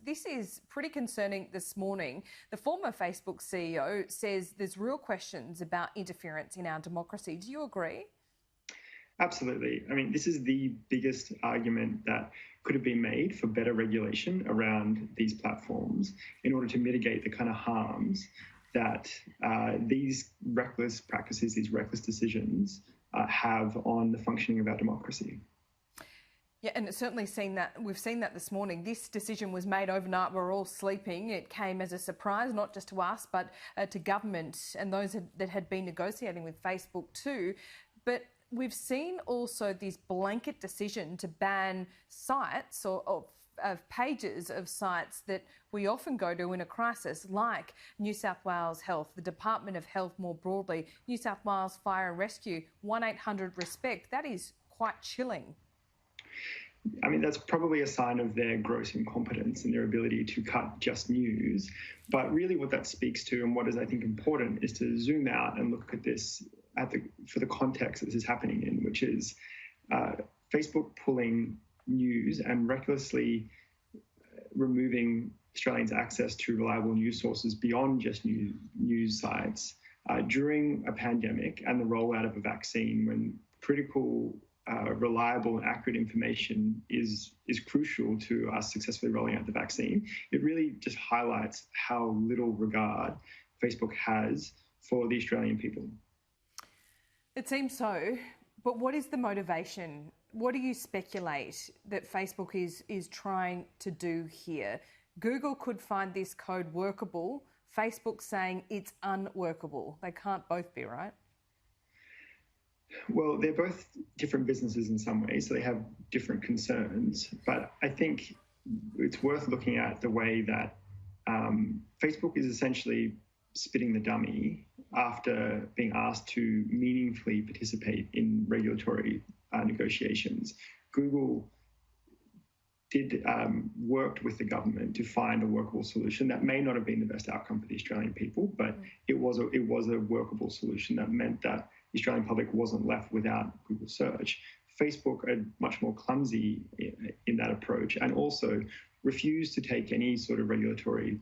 this is pretty concerning this morning. The former Facebook CEO says there's real questions about interference in our democracy. Do you agree? Absolutely. I mean, this is the biggest argument that could have been made for better regulation around these platforms in order to mitigate the kind of harms that these reckless practices, these reckless decisions have on the functioning of our democracy. Yeah, and it's certainly we've seen that this morning. This decision was made overnight. We're all sleeping. It came as a surprise, not just to us, but to government and those that had been negotiating with Facebook too. But we've seen also this blanket decision to ban sites or of pages of sites that we often go to in a crisis, like New South Wales Health, the Department of Health more broadly, New South Wales Fire and Rescue, 1800-RESPECT. That is quite chilling. I mean, that's probably a sign of their gross incompetence and their ability to cut just news. But really what that speaks to, and what is, I think, important, is to zoom out and look at this for the context that this is happening in, which is Facebook pulling news and recklessly removing Australians' access to reliable news sources beyond just news sites during a pandemic and the rollout of a vaccine, when critical reliable and accurate information is crucial to us successfully rolling out the vaccine. It really just highlights how little regard Facebook has for the Australian people. It seems so, but what is the motivation? What do you speculate that Facebook is trying to do here? Google could find this code workable. Facebook saying it's unworkable. They can't both be, right? Well, they're both different businesses in some ways, so they have different concerns. But I think it's worth looking at the way that Facebook is essentially spitting the dummy after being asked to meaningfully participate in regulatory negotiations. Google worked with the government to find a workable solution that may not have been the best outcome for the Australian people, but it was a workable solution that meant that the Australian public wasn't left without Google search. Facebook are much more clumsy in that approach and also refused to take any sort of regulatory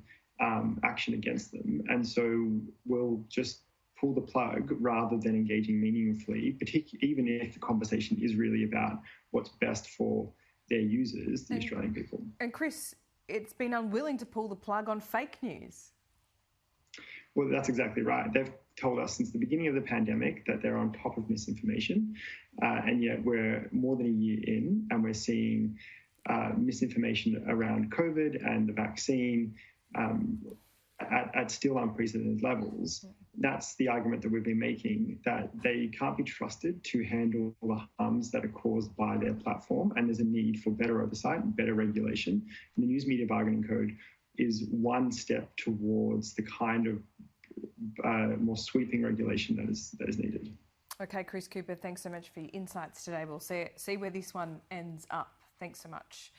action against them. And so we'll just pull the plug rather than engaging meaningfully, even if the conversation is really about what's best for their users, the Australian people. And Chris, it's been unwilling to pull the plug on fake news. Well, that's exactly right. They've told us since the beginning of the pandemic that they're on top of misinformation, and yet we're more than a year in and we're seeing misinformation around COVID and the vaccine at still unprecedented levels. That's the argument that we've been making, that they can't be trusted to handle the harms that are caused by their platform, and there's a need for better oversight and better regulation. And the News Media Bargaining Code is one step towards the kind of more sweeping regulation that is needed. Okay, Chris Cooper, thanks so much for your insights today. We'll see where this one ends up. Thanks so much.